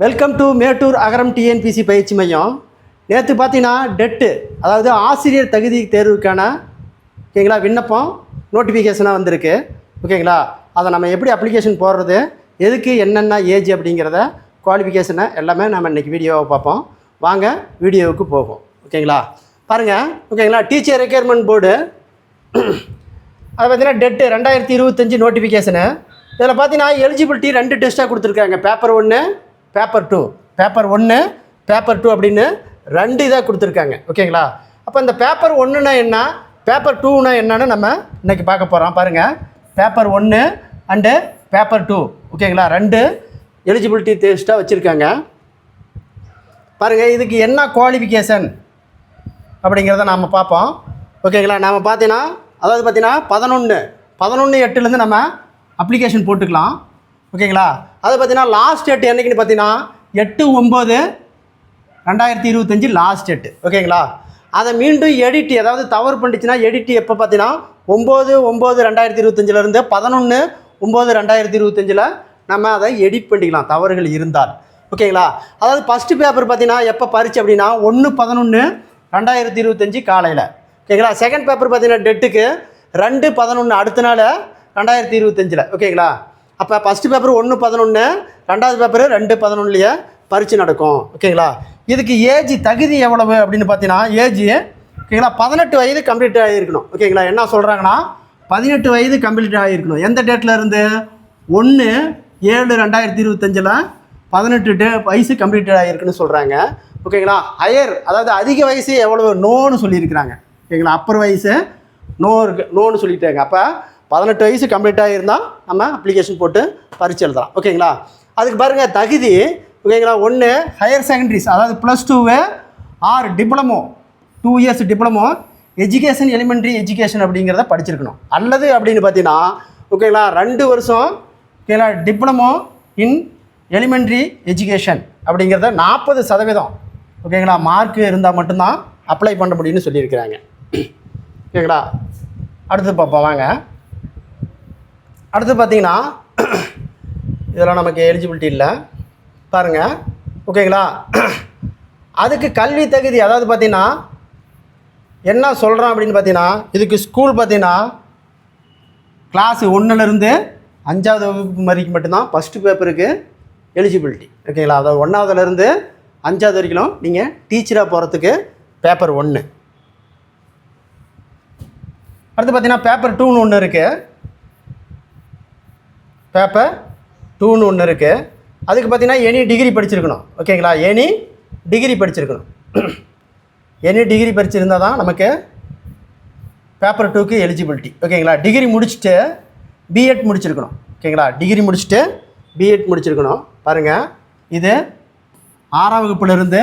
Welcome to Mettur Agaram TNPSC பயிற்சி மையம். நேற்று பார்த்தீங்கன்னா டெட்டு, அதாவது ஆசிரியர் தகுதி தேர்வுக்கான ஓகேங்களா விண்ணப்பம் நோட்டிஃபிகேஷனாக வந்திருக்கு. ஓகேங்களா, அதை நம்ம எப்படி அப்ளிகேஷன் போடுறது, எதுக்கு என்னென்ன ஏஜ் அப்படிங்கிறத குவாலிஃபிகேஷனை எல்லாமே நம்ம இன்றைக்கி வீடியோவை பார்ப்போம். வாங்க வீடியோவுக்கு போகும். ஓகேங்களா, பாருங்கள். ஓகேங்களா, டீச்சர் ரெக்யர்மெண்ட் போர்டு அதை பார்த்தீங்கன்னா டெட்டு 2025 நோட்டிஃபிகேஷனு. இதில் பார்த்தீங்கன்னா எலிஜிபிலிட்டி 2 டெஸ்ட்டாக கொடுத்துருக்காங்க. பேப்பர் 1 பேப்பர் 2, பேப்பர் 1 பேப்பர் 2 அப்படின்னு 2 இதாக கொடுத்துருக்காங்க. ஓகேங்களா, அப்போ இந்த பேப்பர் 1னா என்ன, பேப்பர் 2னா என்னன்னு நம்ம இன்றைக்கி பார்க்க போகிறோம். பாருங்கள், பேப்பர் 1 அண்டு பேப்பர் 2 ஓகேங்களா, 2 எலிஜிபிலிட்டி டெஸ்ட்டாக வச்சுருக்காங்க. பாருங்கள், இதுக்கு என்ன குவாலிஃபிகேஷன் அப்படிங்கிறத நாம் பார்ப்போம். ஓகேங்களா, நாம் பார்த்தீங்கன்னா அதாவது பார்த்தீங்கன்னா 11/8 நம்ம அப்ளிகேஷன் போட்டுக்கலாம். ஓகேங்களா, அது பார்த்தீங்கன்னா லாஸ்ட் டேட் என்றைக்குன்னு பார்த்தீங்கன்னா 8/9/2025 லாஸ்ட் டேட்டு. ஓகேங்களா, அதை மீண்டும் எடிட் ஏதாவது தவறு பண்ணிச்சுன்னா எடிட் எப்போ பார்த்தீங்கன்னா 9/9/2025 11/9/2025 நம்ம அதை எடிட் பண்ணிக்கலாம் தவறுகள் இருந்தால். ஓகேங்களா, அதாவது ஃபஸ்ட்டு பேப்பர் பார்த்தீங்கன்னா எப்போ பரிச்சு அப்படின்னா 1/11/2025 காலையில். ஓகேங்களா, செகண்ட் பேப்பர் பார்த்தீங்கன்னா டெட்டுக்கு 2/11 அடுத்த நாள் 2025. ஓகேங்களா, அப்போ ஃபஸ்ட்டு பேப்பர் 1/11, ரெண்டாவது பேப்பர் 2/11 பரீட்சை நடக்கும். ஓகேங்களா, இதுக்கு ஏஜ் தகுதி எவ்வளவு அப்படின்னு பார்த்தீங்கன்னா ஏஜ் ஓகேங்களா 18 வயது கம்ப்ளீட் ஆகியிருக்கணும். ஓகேங்களா, என்ன சொல்கிறாங்கன்னா 18 வயது கம்ப்ளீட் ஆகியிருக்கணும். எந்த டேட்டில் இருந்து 1/7/2025 18 வயசு கம்ப்ளீட் ஆகிருக்குன்னு சொல்கிறாங்க. ஓகேங்களா, ஹையர் அதாவது அதிக வயசு எவ்வளவு நோன்னு சொல்லியிருக்கிறாங்க. ஓகேங்களா, அப்பர் வயசு நோன்னு சொல்லிட்டாங்க. அப்போ 18 வயசு கம்ப்ளீட் ஆகியிருந்தால் நம்ம அப்ளிகேஷன் போட்டு பரீட்சை எழுதலாம். ஓகேங்களா, அதுக்கு பாருங்கள் தகுதி. ஓகேங்களா, 1 ஹையர் செகண்டரிஸ் அதாவது +2 R diploma 2 years diploma education elementary education அப்படிங்கிறத படிச்சிருக்கணும். அல்லது அப்படின்னு பார்த்தீங்கன்னா ஓகேங்களா 2 வருஷம் ஓகேங்களா டிப்ளமோ இன் எலிமெண்ட்ரி எஜுகேஷன் அப்படிங்கிறத 40% ஓகேங்களா மார்க் இருந்தால் மட்டும்தான் அப்ளை பண்ண முடியும்னு சொல்லியிருக்கிறாங்க. ஓகேங்களா, அடுத்து பார்ப்போம் வாங்க. அடுத்து பார்த்தீங்கன்னா இதெல்லாம் நமக்கு எலிஜிபிலிட்டி இல்லை பாருங்கள். ஓகேங்களா, அதுக்கு கல்வி தகுதி அதாவது பார்த்தீங்கன்னா என்ன சொல்கிறோம் அப்படின்னு பார்த்தீங்கன்னா இதுக்கு ஸ்கூல் பார்த்தீங்கன்னா கிளாஸ் 1லேருந்து 5வது வகுப்பு வரைக்கும் மட்டும்தான் ஃபஸ்ட்டு பேப்பருக்கு எலிஜிபிலிட்டி. ஓகேங்களா, அதாவது 1வதுலேருந்து 5வது வரைக்கும் நீங்கள் டீச்சராக போகிறதுக்கு பேப்பர் 1. அடுத்து பார்த்தீங்கன்னா பேப்பர் 2ன்னு ஒன்று இருக்குது. பேப்பர் 2ன்னு ஒன்று இருக்குது. அதுக்கு பார்த்தீங்கன்னா எனி டிகிரி படிச்சிருக்கணும். ஓகேங்களா, எனி டிகிரி படிச்சிருக்கணும். எனி டிகிரி படிச்சிருந்தால் தான் நமக்கு பேப்பர் 2க்கு எலிஜிபிலிட்டி. ஓகேங்களா, டிகிரி முடிச்சுட்டு பிஎட் முடிச்சிருக்கணும். ஓகேங்களா, டிகிரி முடிச்சுட்டு பிஎட் முடிச்சிருக்கணும். பாருங்கள், இது 6ஆம் வகுப்புலேருந்து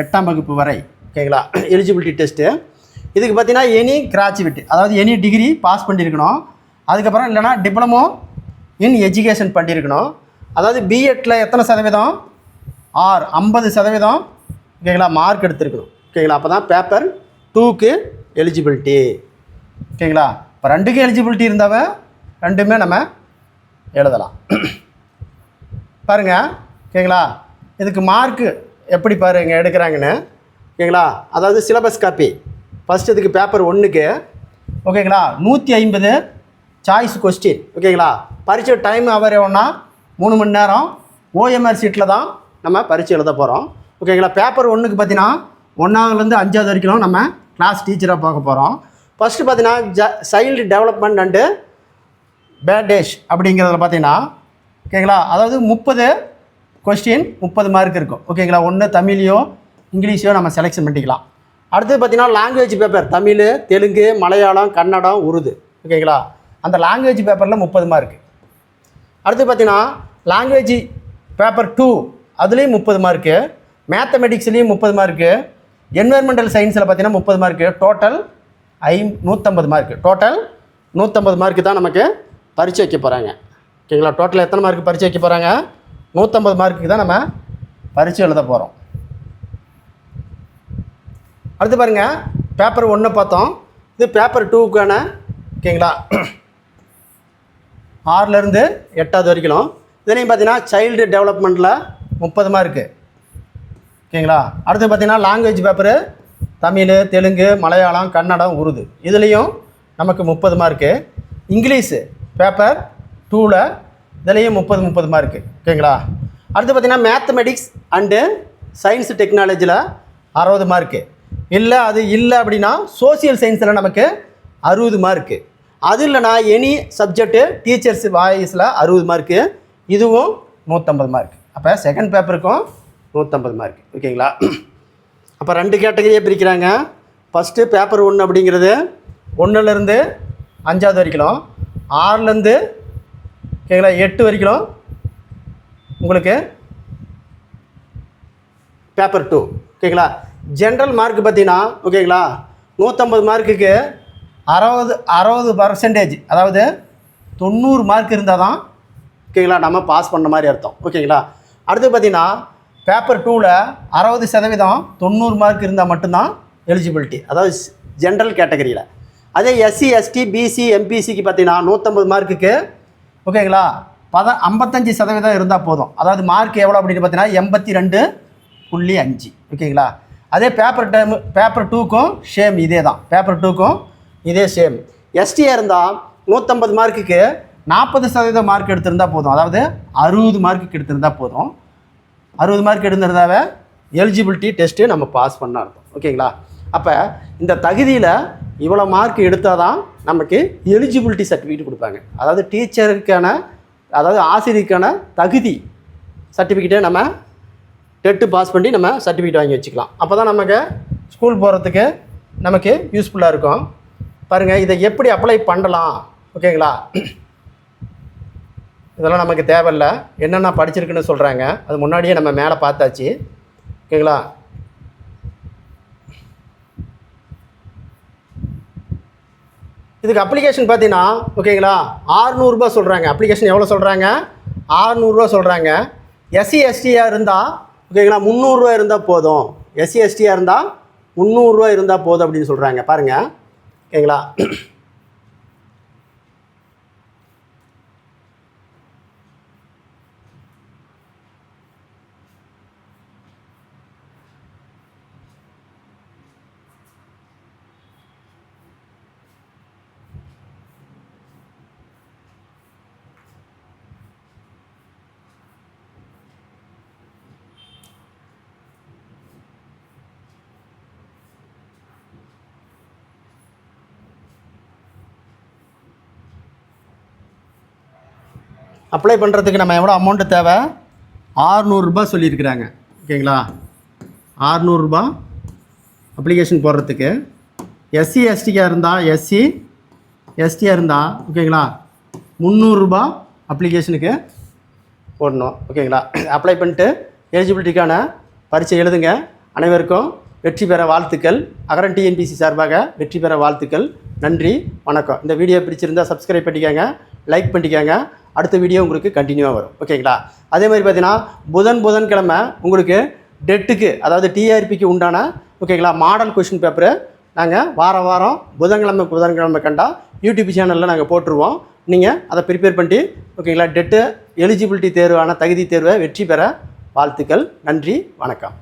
8ஆம் வகுப்பு வரை. ஓகேங்களா, எலிஜிபிலிட்டி டெஸ்ட்டு. இதுக்கு பார்த்தீங்கன்னா எனி கிராஜுவேட் அதாவது எனி டிகிரி பாஸ் பண்ணியிருக்கணும். அதுக்கப்புறம் இல்லைனா டிப்ளமோ இன் எஜுகேஷன் பண்ணியிருக்கணும். அதாவது பிஎட்டில் எத்தனை சதவீதம் 50% ஓகேங்களா மார்க் எடுத்துருக்கணும். ஓகேங்களா, அப்போ தான் பேப்பர் 2க்கு எலிஜிபிலிட்டி. ஓகேங்களா, இப்போ 2க்கு எலிஜிபிலிட்டி இருந்தால் 2மே நம்ம எழுதலாம். பாருங்கள். ஓகேங்களா, இதுக்கு மார்க்கு எப்படி பாருங்கள் எடுக்கிறாங்கன்னு. ஓகேங்களா, அதாவது சிலபஸ் காப்பி ஃபஸ்ட் இதுக்கு பேப்பர் 1க்கு ஓகேங்களா 150 சாய்ஸ் கொஸ்டின். ஓகேங்களா, பரீட்சை டைம் அவர் எவ்வளோனா 3 மணி நேரம் ஓஎம்ஆர் சீட்டில் தான் நம்ம பரீட்சை எழுத போகிறோம். ஓகேங்களா, பேப்பர் 1க்கு பார்த்தீங்கன்னா 1வதுலேருந்து 5வது வரைக்கும் நம்ம கிளாஸ் டீச்சராக பார்க்க போகிறோம். ஃபஸ்ட்டு பார்த்தீங்கன்னா சைல்டு டெவலப்மெண்ட் அண்டு பேடேஷ் அப்படிங்கிறதுல பார்த்தீங்கன்னா ஓகேங்களா அதாவது 30 கொஸ்டின் 30 மார்க் இருக்கும். ஓகேங்களா, ஒன்று தமிழையோ இங்கிலீஷையோ நம்ம செலெக்ஷன் பண்ணிக்கலாம். அடுத்தது பார்த்திங்கன்னா லாங்குவேஜ் பேப்பர் தமிழ், தெலுங்கு, மலையாளம், கன்னடம், உருது. ஓகேங்களா, அந்த லாங்குவேஜ் பேப்பரில் 30 மார்க்கு. அடுத்து பார்த்திங்கன்னா லாங்குவேஜ் பேப்பர் 2 அதுலேயும் 30 மார்க்கு, மேத்தமெட்டிக்ஸ்லேயும் 30 மார்க்கு, என்வைரன்மெண்டல் சயின்ஸில் பார்த்திங்கன்னா 30 mark. Total 150 mark. Total 150 mark தான் நமக்கு பரீட்சை வைக்க போகிறாங்க. ஓகேங்களா, டோட்டல் எத்தனை மார்க்கு பரீட்சை வைக்க போகிறாங்க? 150 மார்க்குக்கு தான் நம்ம பரீட்சை எழுத போகிறோம். அடுத்து பாருங்கள், பேப்பர் 1 பார்த்தோம். இது பேப்பர் 2க்கான ஓகேங்களா 6லேருந்து 8வது வரைக்கும். இதனையும் பார்த்தீங்கன்னா சைல்டு டெவலப்மெண்ட்டில் 30 மார்க்கு. ஓகேங்களா? அடுத்து பார்த்திங்கன்னா லாங்குவேஜ் பேப்பரு தமிழ், தெலுங்கு, மலையாளம், கன்னடம், உருது இதுலேயும் நமக்கு 30 மார்க்கு. இங்கிலீஷு பேப்பர் 2ல் இதுலேயும் 30 மார்க்கு. ஓகேங்களா? அடுத்து பார்த்திங்கன்னா மேத்தமெட்டிக்ஸ் அண்டு சயின்ஸ் டெக்னாலஜியில் 60 மார்க்கு. அது இல்லை அப்படின்னா சோசியல் சயின்ஸில் நமக்கு 60 மார்க்கு. அது இல்லைனா எனி சப்ஜெக்டு டீச்சர்ஸ் வாய்ஸில் 60 மார்க்கு. இதுவும் 150 மார்க். அப்போ செகண்ட் பேப்பருக்கும் 150 மார்க். ஓகேங்களா? அப்போ 2 கேட்டகரியே பிரிக்கிறாங்க. ஃபஸ்ட்டு பேப்பர் 1 அப்படிங்கிறது 1லேருந்து 5வது வரைக்கும், 6லேருந்து ஓகேங்களா 8 வரைக்கும் உங்களுக்கு பேப்பர் 2. ஓகேங்களா? ஜென்ரல் மார்க் பார்த்தீங்கன்னா ஓகேங்களா 150 மார்க்குக்கு 60% அதாவது 90 மார்க் இருந்தால் தான் ஓகேங்களா நம்ம பாஸ் பண்ண மாதிரி அர்த்தம். ஓகேங்களா? அடுத்து பார்த்தீங்கன்னா பேப்பர் 2ல் 60% 90 மார்க் இருந்தால் மட்டும்தான் எலிஜிபிலிட்டி, அதாவது ஜென்ரல் கேட்டகரியில். அதே எஸ்சி, எஸ்டி, பிசி, எம்பிசிக்கு பார்த்தீங்கன்னா 150 மார்க்குக்கு ஓகேங்களா 55% இருந்தால் போதும். அதாவது மார்க் எவ்வளோ அப்படின்னு பார்த்தீங்கன்னா 82.5. ஓகேங்களா? அதே பேப்பர் 2க்கும் சேம் இதே தான். பேப்பர் 2க்கும் இதே சேம். எஸ்டியாக இருந்தால் 150 மார்க்குக்கு 40% மார்க் எடுத்திருந்தால் போதும். அதாவது 60 மார்க்குக்கு எடுத்திருந்தால் போதும். 60 மார்க் எடுத்திருந்தாவே எலிஜிபிலிட்டி டெஸ்ட்டு நம்ம பாஸ் பண்ண அர்த்தம். ஓகேங்களா? அப்போ இந்த தகுதியில் இவ்வளோ மார்க் எடுத்தால் தான் நமக்கு எலிஜிபிலிட்டி சர்டிஃபிகேட் கொடுப்பாங்க. அதாவது டீச்சருக்கான, அதாவது ஆசிரியருக்கான தகுதி சர்டிஃபிகேட்டை நம்ம டெட்டு பாஸ் பண்ணி நம்ம சர்டிஃபிகேட் வாங்கி வச்சுக்கலாம். அப்போ தான் நமக்கு ஸ்கூல் போகிறதுக்கு நமக்கு யூஸ்ஃபுல்லாக இருக்கும். பாருங்கள், இதை எப்படி அப்ளை பண்ணலாம். ஓகேங்களா? இதெல்லாம் நமக்கு தேவையில்லை. என்னென்ன படிச்சிருக்குன்னு சொல்கிறாங்க, அது முன்னாடியே நம்ம மேலே பார்த்தாச்சு. ஓகேங்களா? இதுக்கு அப்ளிகேஷன் பார்த்தீங்கன்னா ஓகேங்களா 600 ரூபா சொல்கிறாங்க. அப்ளிகேஷன் எவ்வளோ சொல்கிறாங்க? 600 ரூபா சொல்கிறாங்க. எஸ்சி எஸ்டியாக இருந்தால் ஓகேங்களா 300 ரூபா இருந்தால் போதும். எஸ்சி எஸ்டியாக இருந்தால் 300 ரூபா இருந்தால் போதும் அப்படின்னு சொல்கிறாங்க. பாருங்கள். ஓகேங்களா? அப்ளை பண்ணுறதுக்கு நம்ம எவ்வளோ அமௌண்ட்டு தேவை? 600 ரூபா சொல்லியிருக்கிறாங்க. ஓகேங்களா? 600 ரூபா அப்ளிகேஷன் போடுறதுக்கு. எஸ்சி எஸ்டியாக இருந்தால் எஸ்டியாக இருந்தால் ஓகேங்களா 300 ரூபா அப்ளிகேஷனுக்கு போடணும். ஓகேங்களா? அப்ளை பண்ணிட்டு எலிஜிபிலிட்டிக்கான பரீட்சை எழுதுங்க. அனைவருக்கும் வெற்றி பெற வாழ்த்துக்கள். அகரம் டிஎன்பிசி சார்பாக வெற்றி பெற வாழ்த்துக்கள். நன்றி, வணக்கம். இந்த வீடியோ பிடிச்சிருந்தால் சப்ஸ்கிரைப் பண்ணிக்கோங்க, லைக் பண்ணிக்கோங்க. அடுத்த வீடியோ உங்களுக்கு கண்டினியூவாக வரும். ஓகேங்களா? அதே மாதிரி பார்த்தீங்கன்னா புதன்கிழமை உங்களுக்கு டெட்டுக்கு, அதாவது டிஆர்பிக்கு உண்டான ஓகேங்களா மாடல் கொஷின் பேப்பரு நாங்கள் வாரம் புதன்கிழமை கண்டா யூடியூப் சேனலில் நாங்கள் போட்டுருவோம். நீங்கள் அதை ப்ரிப்பேர் பண்ணி ஓகேங்களா டெட்டு எலிஜிபிலிட்டி தேர்வான தகுதி தேர்வை வெற்றி பெற வாழ்த்துக்கள். நன்றி, வணக்கம்.